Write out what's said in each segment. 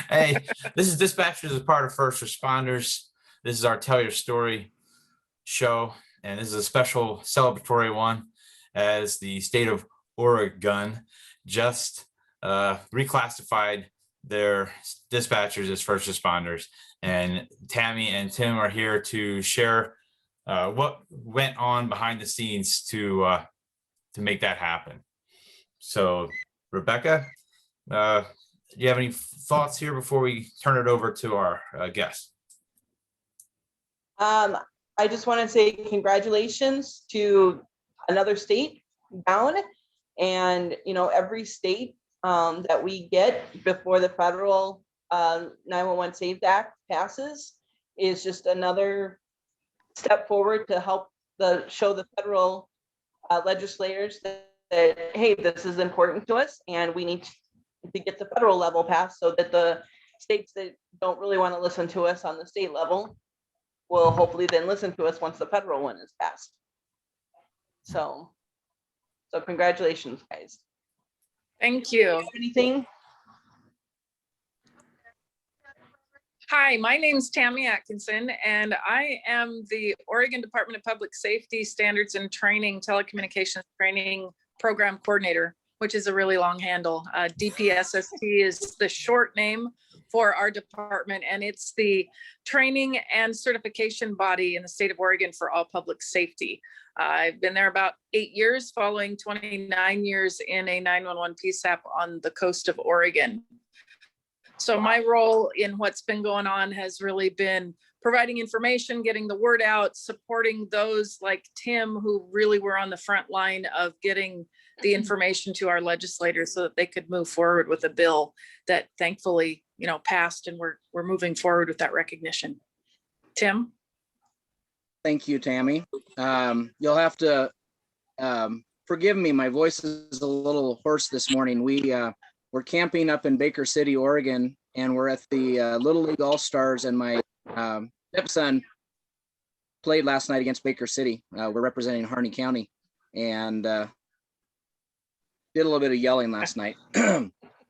Hey, this is Dispatchers as part of First Responders. This is our Tell Your Story show, and this is a special celebratory one as the state of Oregon just reclassified their dispatchers as first responders. And Tami and Tim are here to share what went on behind the scenes to make that happen. So, Rebekah, do you have any thoughts here before we turn it over to our guest? I just want to say congratulations to another state down, and every state that we get before the federal 911 SAVE Act passes is just another step forward to help show the federal legislators that hey, this is important to us, and we need to get the federal level passed so that the states that don't really want to listen to us on the state level will hopefully then listen to us once the federal one is passed. So congratulations, guys. Thank you. Anything? Hi, my name's Tami Atkinson, and I am the Oregon Department of Public Safety Standards and Training Telecommunications Training Program Coordinator, which is a really long handle. DPSST is the short name for our department, and it's the training and certification body in the state of Oregon for all public safety. I've been there about 8 years, following 29 years in a 911 PSAP on the coast of Oregon. So my role in what's been going on has really been providing information, getting the word out, supporting those like Tim, who really were on the front line of getting the information to our legislators so that they could move forward with a bill that thankfully, passed, and we're moving forward with that recognition. Tim? Thank you, Tami. You'll have to forgive me. My voice is a little hoarse this morning. We're camping up in Baker City, Oregon, and we're at the Little League All-Stars, and my stepson played last night against Baker City. We're representing Harney County, and did a little bit of yelling last night.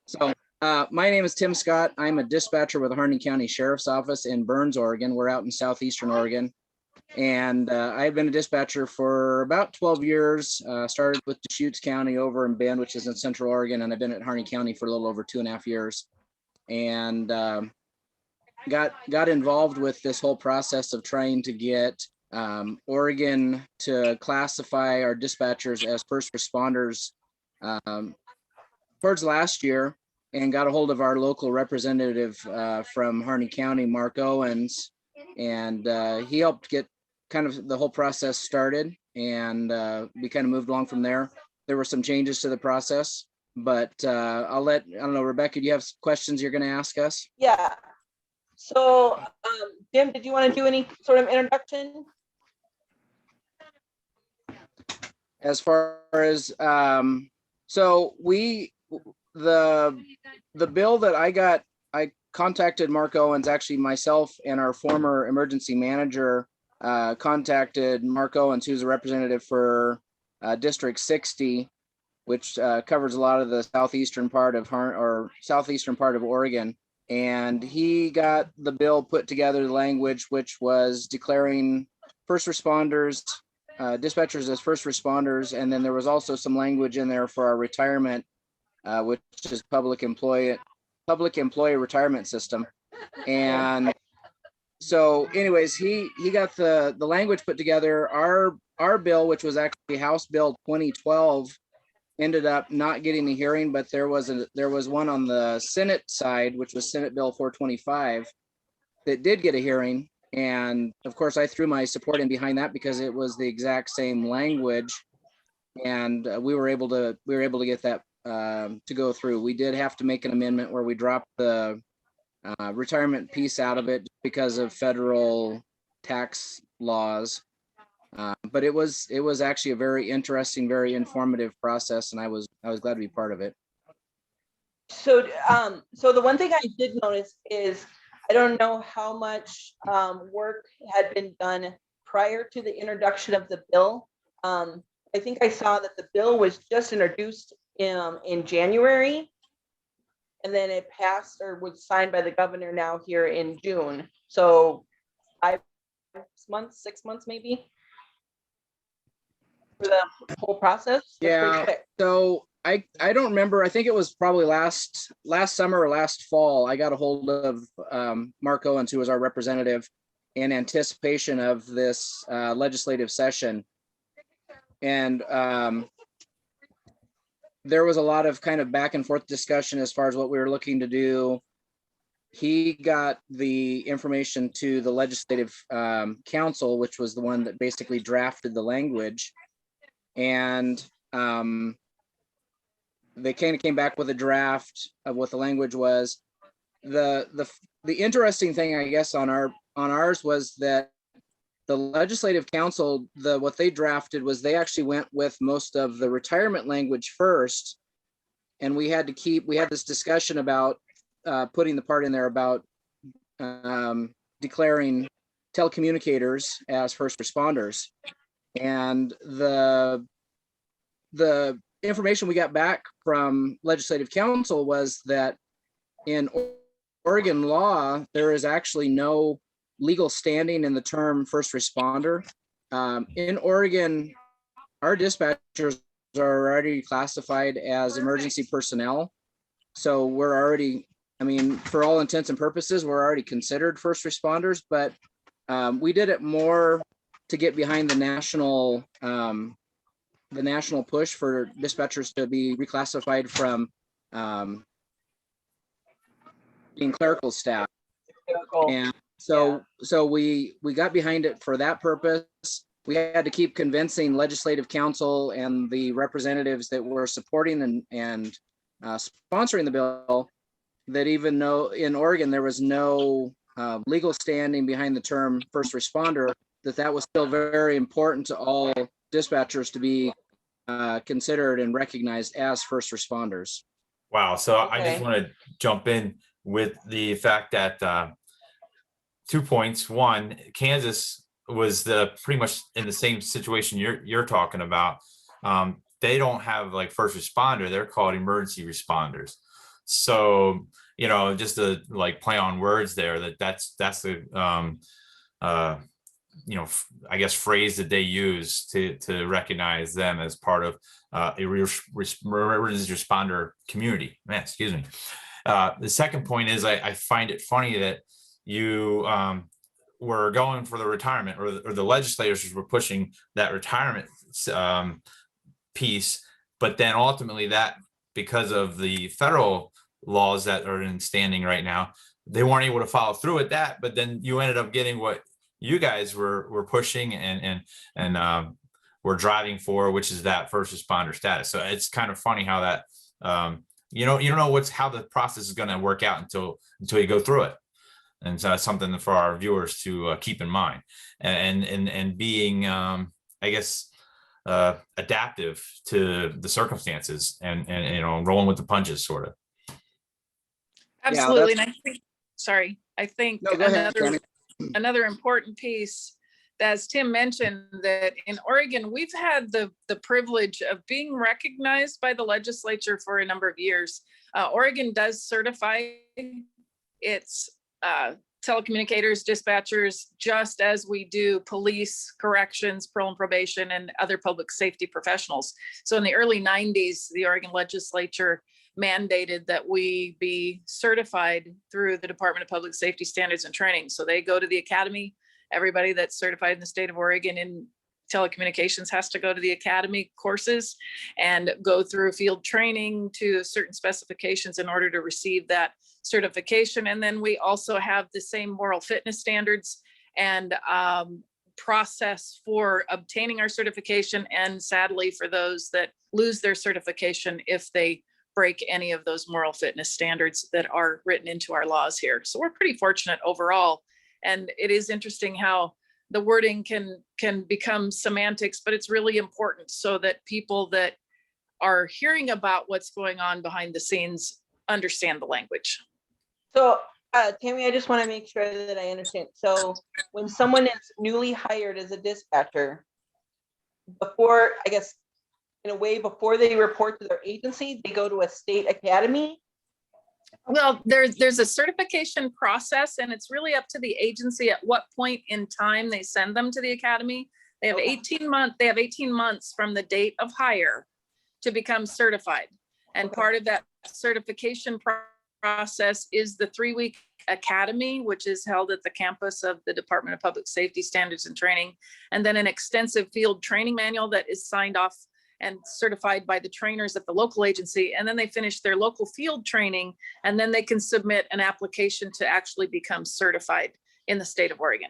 So my name is Tim Scott. I'm a dispatcher with the Harney County Sheriff's Office in Burns, Oregon. We're out in southeastern Oregon. And I've been a dispatcher for about 12 years, started with Deschutes County over in Bend, which is in Central Oregon. And I've been at Harney County for a little over 2.5 years. And got involved with this whole process of trying to get Oregon to classify our dispatchers as first responders towards last year, and got a hold of our local representative from Harney County, Mark Owens, and he helped get kind of the whole process started, and we kind of moved along from there. There were some changes to the process, but I don't know, Rebekah, do you have questions you're going to ask us? Yeah. So, Jim, did you want to do any sort of introduction? As far as, so the bill that I contacted Mark Owens, actually myself and our former emergency manager contacted Mark Owens, who's a representative for District 60, which covers a lot of the southeastern part of Oregon. And he got the bill put together, the language, which was declaring first responders, dispatchers as first responders. And then there was also some language in there for our retirement, which is public employee retirement system. And so anyways, he got the language put together. Our bill, which was actually House Bill 2012, ended up not getting a hearing, but there was one on the Senate side, which was Senate Bill 425, that did get a hearing. And of course, I threw my support in behind that because it was the exact same language, and we were able to get that to go through. We did have to make an amendment where we dropped the retirement piece out of it because of federal tax laws. But it was actually a very interesting, very informative process, and I was glad to be part of it. So the one thing I did notice is I don't know how much work had been done prior to the introduction of the bill. I think I saw that the bill was just introduced in January, and then it passed or was signed by the governor now here in June. So 6 months maybe for the whole process. That's pretty Yeah. quick. So I don't remember. I think it was probably last summer or last fall. I got a hold of Mark Owens, who was our representative, in anticipation of this legislative session, and there was a lot of kind of back and forth discussion as far as what we were looking to do. He got the information to the legislative council, which was the one that basically drafted the language, and they kind of came back with a draft of what the language was. The interesting thing, I guess, on ours was that the legislative council, what they drafted was they actually went with most of the retirement language first, and we had this discussion about putting the part in there about declaring telecommunicators as first responders, and the information we got back from legislative council was that in Oregon law, there is actually no legal standing in the term first responder. In Oregon, our dispatchers are already classified as emergency personnel. So we're already, I mean, for all intents and purposes, we're already considered first responders, but we did it more to get behind the national push for dispatchers to be reclassified from being clerical staff. And so we got behind it for that purpose. We had to keep convincing legislative council and the representatives that were supporting and sponsoring the bill that even though in Oregon there was no legal standing behind the term first responder, that was still very important to all dispatchers to be considered and recognized as first responders. Wow. So I just Okay. want to jump in with the fact that 2 points. One, Kansas was pretty much in the same situation you're talking about. They don't have like first responder; they're called emergency responders. So just to like play on words there, that's the I guess phrase that they use to recognize them as part of a emergency responder community. Man, excuse me. The second point is I find it funny that you were going for the retirement, or the legislators were pushing that retirement piece, but then ultimately that, because of the federal laws that are in standing right now, they weren't able to follow through with that. But then you ended up getting what you guys were pushing and were driving for, which is that first responder status. So it's kind of funny how that you don't know how the process is going to work out until you go through it. And so that's something for our viewers to keep in mind, and being I guess adaptive to the circumstances, and rolling with the punches, sort of. Absolutely. And I think No, go ahead, Tammy. another important piece, as Tim mentioned, that in Oregon, we've had the privilege of being recognized by the legislature for a number of years. Oregon does certify its telecommunicators, dispatchers, just as we do police, corrections, parole and probation, and other public safety professionals. So in the early 90s, the Oregon legislature mandated that we be certified through the Department of Public Safety Standards and Training. So they go to the academy. Everybody that's certified in the state of Oregon in telecommunications has to go to the academy courses and go through field training to certain specifications in order to receive that certification. And then we also have the same moral fitness standards and process for obtaining our certification. And sadly, for those that lose their certification, if they break any of those moral fitness standards that are written into our laws here. So we're pretty fortunate overall. And it is interesting how the wording can become semantics, but it's really important so that people that are hearing about what's going on behind the scenes understand the language. So Tammy, I just want to make sure that I understand. So when someone is newly hired as a dispatcher, before, I guess, in a way, before they report to their agency, they go to a state academy Well, there's a certification process, and it's really up to the agency at what point in time they send them to the academy. They have 18 months from the date of hire to become certified. And part of that certification process is the 3-week academy, which is held at the campus of the Department of Public Safety Standards and Training, and then an extensive field training manual that is signed off and certified by the trainers at the local agency. And then they finish their local field training, and then they can submit an application to actually become certified in the state of Oregon.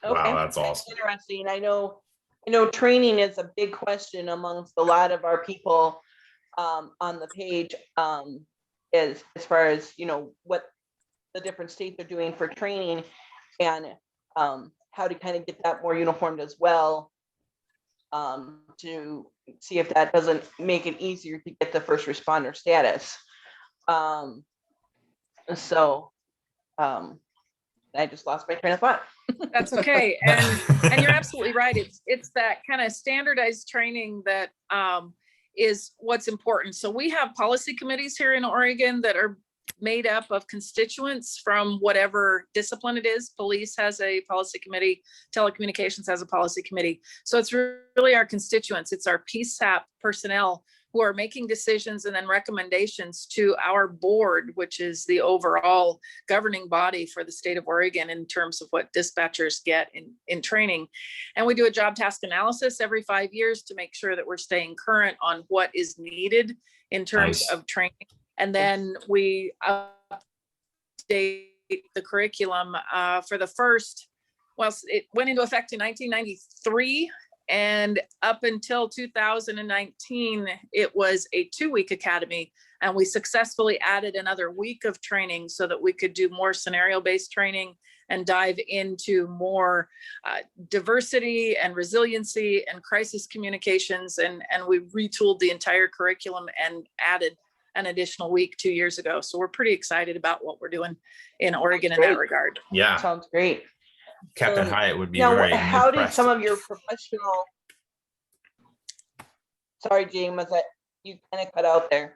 Wow, that's awesome. Interesting. I know training is a big question amongst a lot of our people on the page, as far as, what the different states are doing for training, and how to kind of get that more uniformed as well, to see if that doesn't make it easier to get the first responder status. I just lost my train of thought. That's okay. And you're absolutely right. It's that kind of standardized training that is what's important. So we have policy committees here in Oregon that are made up of constituents from whatever discipline it is. Police has a policy committee, telecommunications has a policy committee. So it's really our constituents. It's our PSAP personnel who are making decisions and then recommendations to our board, which is the overall governing body for the state of Oregon in terms of what dispatchers get in training. And we do a job task analysis every 5 years to make sure that we're staying current on what is needed in terms of training. And then we update the curriculum for the first, well, it went into effect in 1993. And up until 2019, it was a 2-week academy. And we successfully added another week of training so that we could do more scenario-based training and dive into more diversity and resiliency and crisis communications. And we retooled the entire curriculum and added an additional week 2 years ago. So we're pretty excited about what we're doing in Oregon in that regard. Yeah. Sounds great. Captain Hyatt would be now, very how impressed. did some of your professional, sorry, James, was that you kind of cut out there?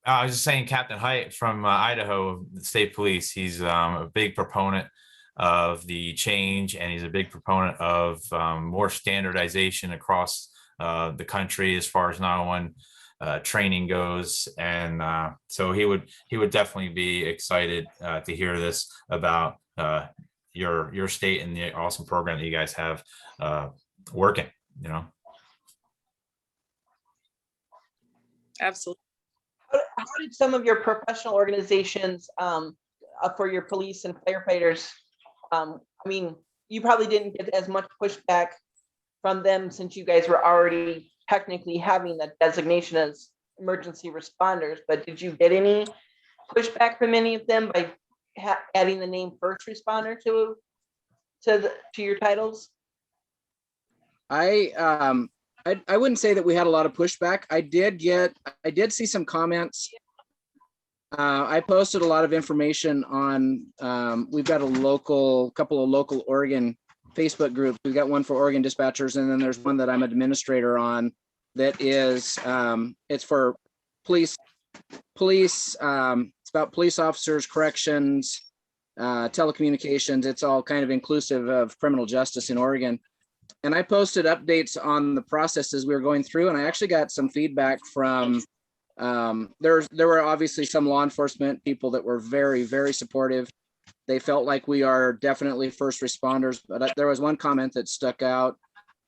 I was just saying, Captain Hyatt from Idaho, the state police, he's a big proponent of the change, and he's a big proponent of more standardization across the country as far as 911 training goes. And so he would definitely be excited to hear this about your state and the awesome program that you guys have working, Absolutely. How did some of your professional organizations for your police and firefighters, I mean, you probably didn't get as much pushback from them since you guys were already technically having the designation as emergency responders, but did you get any pushback from any of them by adding the name first responder to your titles? I wouldn't say that we had a lot of pushback. I did see some comments. I posted a lot of information on, we've got couple of local Oregon Facebook groups. We've got one for Oregon dispatchers, and then there's one that I'm administrator on that is, it's for police, it's about police officers, corrections, telecommunications. It's all kind of inclusive of criminal justice in Oregon. And I posted updates on the processes we were going through, and I actually got some feedback from, there were obviously some law enforcement people that were very, very supportive. They felt like we are definitely first responders, but there was one comment that stuck out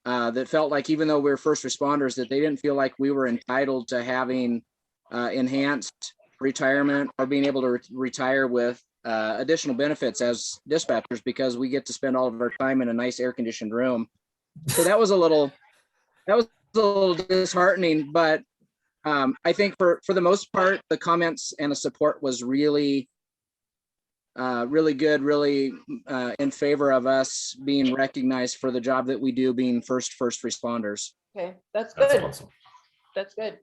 that felt like even though we're first responders, that they didn't feel like we were entitled to having enhanced retirement or being able to retire with additional benefits as dispatchers, because we get to spend all of our time in a nice air conditioned room. So that was a little disheartening, but I think for the most part, the comments and the support was really good, really in favor of us being recognized for the job that we do, being first responders. Okay, that's good. That's awesome. That's good.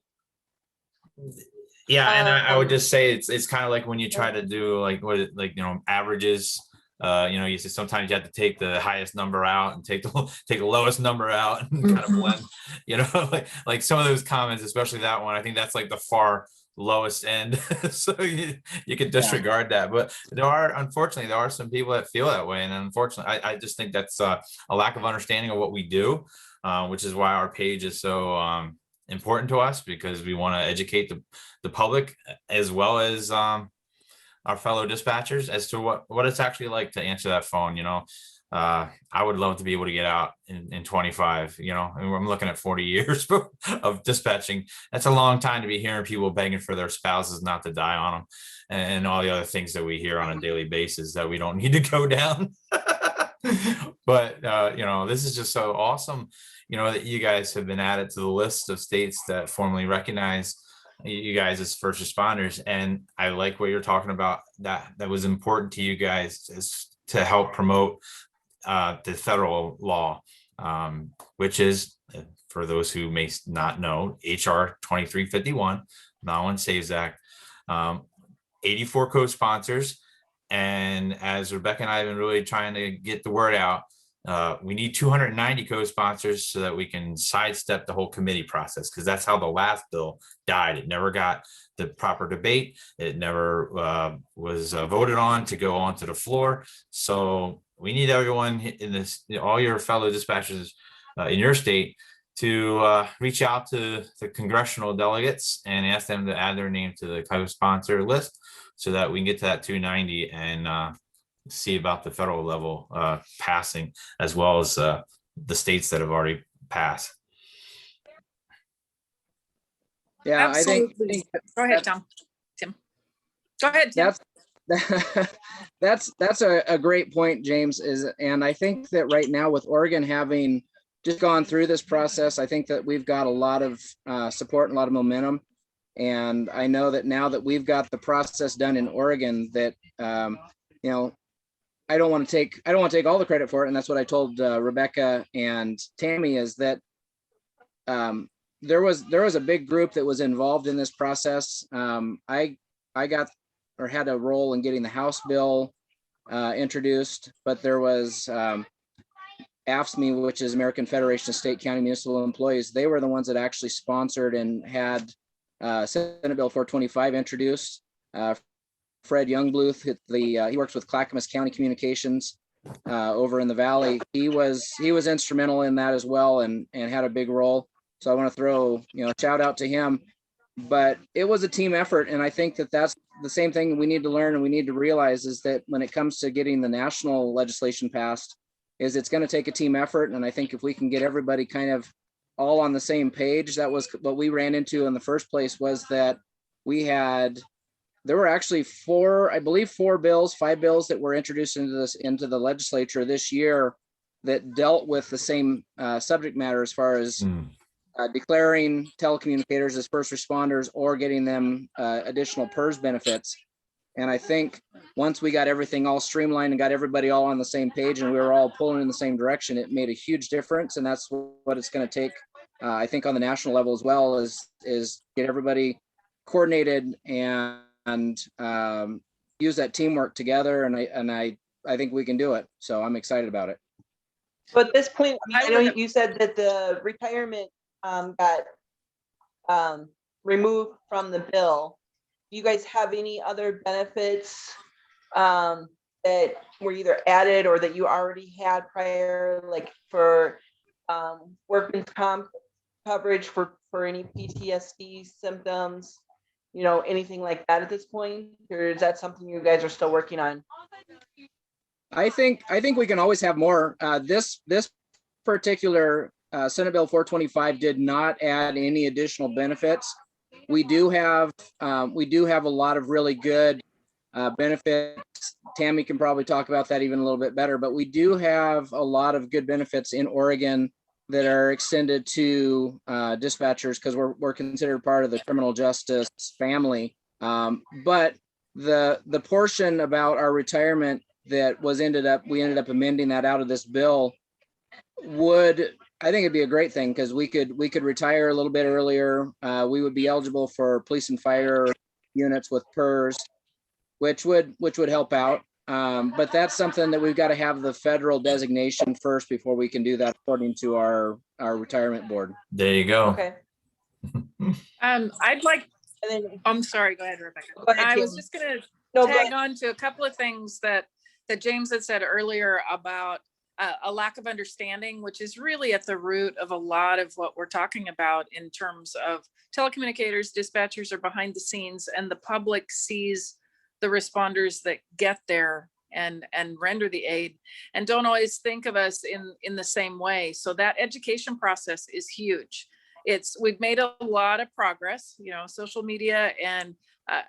Yeah, and I would just say it's kind of like when you try to do averages. You say sometimes you have to take the highest number out and take the lowest number out and kind of blend. Like some of those comments, especially that one, I think that's like the far lowest end. So you can disregard that. But unfortunately, there are some people that feel that way. And unfortunately, I just think that's a lack of understanding of what we do, which is why our page is so important to us, because we want to educate the public as well as our fellow dispatchers as to what it's actually like to answer that phone. I would love to be able to get out in 25, I'm looking at 40 years of dispatching. That's a long time to be hearing people begging for their spouses not to die on them, and all the other things that we hear on a daily basis that we don't need to go down. But this is just so awesome, that you guys have been added to the list of states that formally recognize you guys as first responders. And I like what you're talking about, that was important to you guys, is to help promote the federal law, which is, for those who may not know, HR 2351, Non-One Saves Act, 84 co-sponsors. And as Rebekah and I have been really trying to get the word out, we need 290 co-sponsors so that we can sidestep the whole committee process, because that's how the last bill died. It never got the proper debate. It never was voted on to go onto the floor. So we need everyone in this, all your fellow dispatchers in your state, to reach out to the congressional delegates and ask them to add their name to the co-sponsor list, so that we can get to that 290 and see about the federal level passing, as well as the states that have already passed. Yeah, Absolutely. Go ahead, Tim. Go ahead, Tim. That's a great point, James. And I think that right now, with Oregon having just gone through this process, I think that we've got a lot of support and a lot of momentum. And I know that now that we've got the process done in Oregon, that I don't want to take all the credit for it. And that's what I told Rebekah and Tami, is that there was a big group that was involved in this process. I got, or had a role in getting the House bill introduced, but there was AFSCME, which is American Federation of State, County, Municipal Employees. They were the ones that actually sponsored and had Senate Bill 425 introduced. Fred Youngbluth, he works with Clackamas County Communications over in the Valley. He was instrumental in that as well, and had a big role. So I want to throw a shout out to him. But it was a team effort, and I think that that's the same thing we need to learn and we need to realize, is that when it comes to getting the national legislation passed, is it's going to take a team effort. And I think if we can get everybody kind of all on the same page, that was what we ran into in the first place, was that there were actually 5 bills that were introduced into the legislature this year that dealt with the same subject matter, as far as declaring telecommunicators as first responders, or getting them additional PERS benefits. And I think once we got everything all streamlined and got everybody all on the same page, and we were all pulling in the same direction, it made a huge difference. And that's what it's going to take, I think, on the national level as well, is get everybody coordinated and use that teamwork together. And I think we can do it. So I'm excited about it. So at this point, I know you said that the retirement got removed from the bill. Do you guys have any other benefits that were either added or that you already had prior, like for workman's comp coverage for any PTSD symptoms, anything like that at this point? Or is that something you guys are still working on? I think we can always have more. This particular Senate Bill 425 did not add any additional benefits. We do have a lot of really good benefits. Tami can probably talk about that even a little bit better, but we do have a lot of good benefits in Oregon that are extended to dispatchers, because we're considered part of the criminal justice family. But the portion about our retirement that we ended up amending that out of this bill, I think it'd be a great thing, because we could retire a little bit earlier. We would be eligible for police and fire units with PERS, which would help out. But that's something that we've got to have the federal designation first before we can do that, according to our retirement board. There you go. Okay. I'd like And then, I'm sorry, go ahead, Rebecca. Go ahead, I was Tim. just gonna no, go tag ahead. on to a couple of things that James had said earlier about a lack of understanding, which is really at the root of a lot of what we're talking about in terms of telecommunicators, dispatchers are behind the scenes, and the public sees the responders that get there and render the aid and don't always think of us in the same way. So that education process is huge. We've made a lot of progress, you know, social media and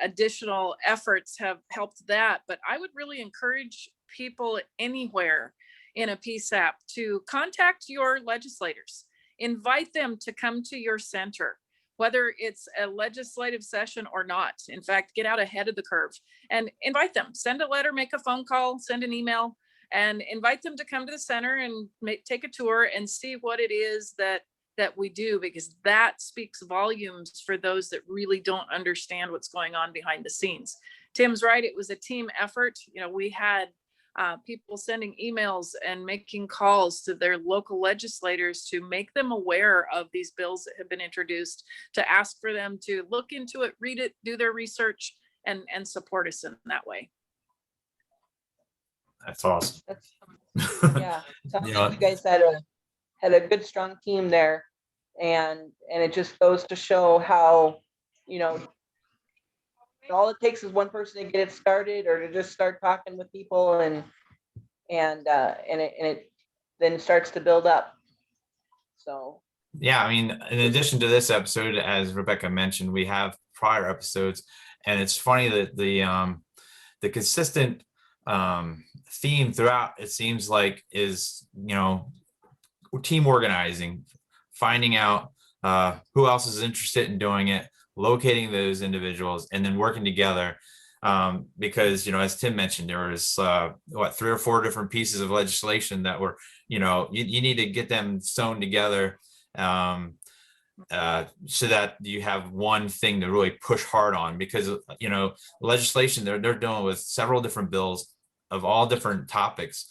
additional efforts have helped that. But I would really encourage people anywhere in a PSAP to contact your legislators, invite them to come to your center, whether it's a legislative session or not. In fact, get out ahead of the curve and invite them, send a letter, make a phone call, send an email, and invite them to come to the center and take a tour and see what it is that we do, because that speaks volumes for those that really don't understand what's going on behind the scenes. Tim's right, it was a team effort. You know, we had people sending emails and making calls to their local legislators to make them aware of these bills that have been introduced, to ask for them to look into it, read it, do their research, and support us in that way. That's awesome. Yeah, sounds You like know, you guys had a good, strong team there. And it just goes to show how, you know, all it takes is one person to get it started, or to just start talking with people, and it then starts to build up. So yeah, I mean, in addition to this episode, as Rebecca mentioned, we have prior episodes, and it's funny that the consistent theme throughout, it seems like, is, you know, team organizing, finding out who else is interested in doing it, locating those individuals, and then working together. Because, you know, as Tim mentioned, there was 3 or 4 different pieces of legislation that were, you know, you need to get them sewn together so that you have one thing to really push hard on. Because, you know, legislation, they're dealing with several different bills of all different topics.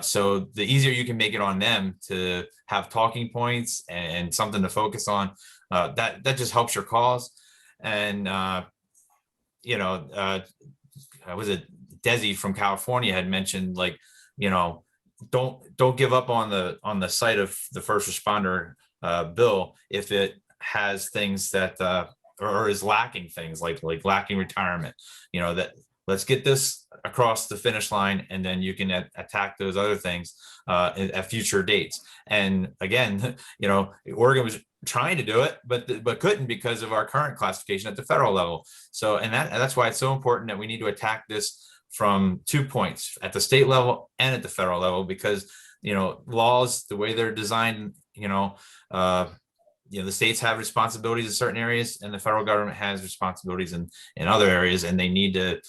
So the easier you can make it on them to have talking points and something to focus on, that just helps your cause. And you know, was it Desi from California had mentioned, like, you know, don't give up on the site of the first responder bill if it has things that or is lacking things like lacking retirement. You know, that let's get this across the finish line, and then you can attack those other things at future dates. And again, you know, Oregon was trying to do it, but couldn't because of our current classification at the federal level. So, and that's why it's so important that we need to attack this from 2 points, at the state level and at the federal level, because, you know, laws, the way they're designed, you know, the states have responsibilities in certain areas, and the federal government has responsibilities in other areas, and they need to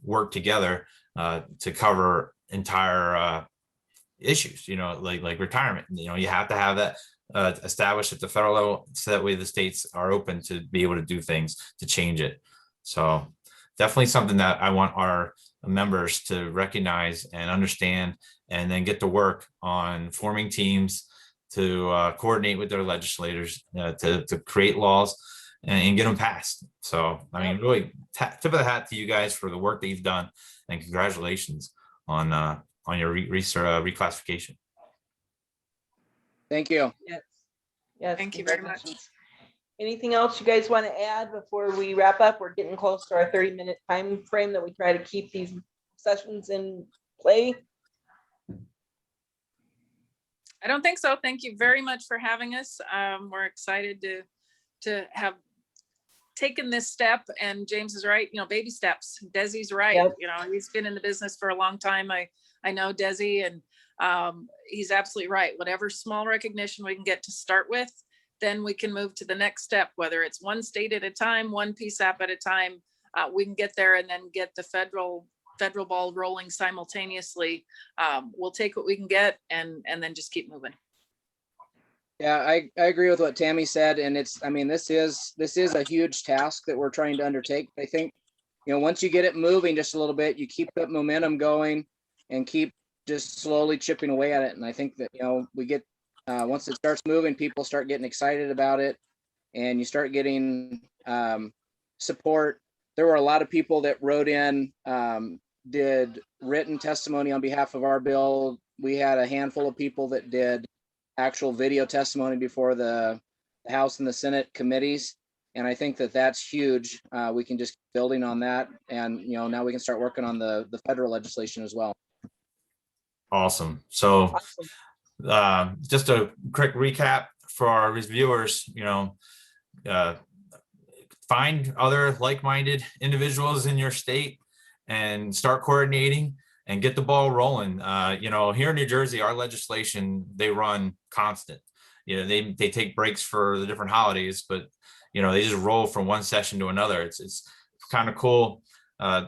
work together to cover entire issues, you know, like retirement. You know, you have to have that established at the federal level, so that way the states are open to be able to do things to change it. So definitely something that I want our members to recognize and understand, and then get to work on forming teams to coordinate with their legislators to create laws and get them passed. So, I mean, really tip of the hat to you guys for the work that you've done, and congratulations on your reclassification. Thank you. yes, Thank you very much. congratulations. Anything else you guys want to add before we wrap up? We're getting close to our 30-minute time frame that we try to keep these sessions in play. I don't think so. Thank you very much for having us. We're excited to have taken this step, and James is right, you know, baby steps. Desi's right. Yep. You know, he's been in the business for a long time. I know Desi, and he's absolutely right. Whatever small recognition we can get to start with, then we can move to the next step, whether it's one state at a time, one PSAP at a time. We can get there and then get the federal ball rolling simultaneously. We'll take what we can get and then just keep moving. Yeah, I agree with what Tami said. And it's, I mean, this is a huge task that we're trying to undertake. I think, you know, once you get it moving just a little bit, you keep that momentum going and keep just slowly chipping away at it. And I think that, you know, we get, once it starts moving, people start getting excited about it, and you start getting support. There were a lot of people that wrote in, did written testimony on behalf of our bill. We had a handful of people that did actual video testimony before the House and the Senate committees. And I think that that's huge. We can just keep building on that. And, now we can start working on the federal legislation as well. Awesome. So Awesome. just a quick recap for our viewers, find other like-minded individuals in your state and start coordinating and get the ball rolling. Here in New Jersey, our legislation, they run constant. They take breaks for the different holidays, but they just roll from one session to another. It's kind of cool.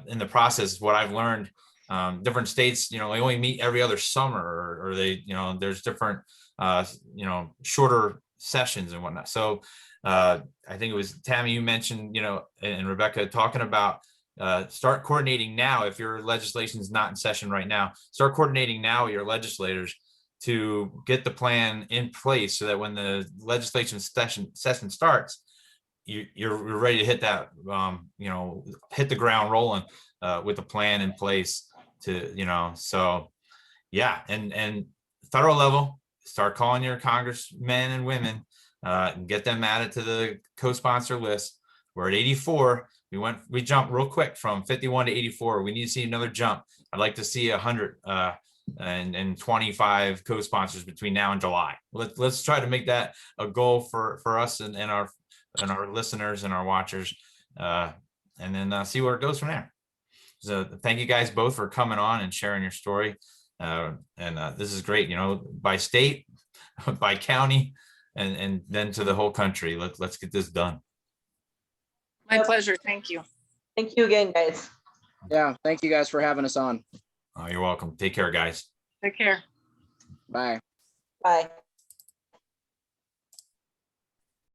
In the process, what I've learned, different states, they only meet every other summer, or they, there's different, shorter sessions and whatnot. So I think it was Tami, you mentioned, and Rebekah talking about start coordinating now. If your legislation is not in session right now, start coordinating now with your legislators to get the plan in place so that when the legislation session starts, you're ready to hit that, hit the ground rolling with the plan in place to, so yeah. And federal level, start calling your congressmen and women and get them added to the co-sponsor list. We're at 84. We jumped real quick from 51 to 84. We need to see another jump. I'd like to see 100 and 25 co-sponsors between now and July. Let's try to make that a goal for us and our listeners and our watchers, and then see where it goes from there. So thank you guys both for coming on and sharing your story. This is great, by state, by county, and then to the whole country. Let's get this done. My pleasure. Thank you. Thank you again, guys. Yeah. Thank you guys for having us on. Oh, you're welcome. Take care, guys. Take care. Bye. Bye.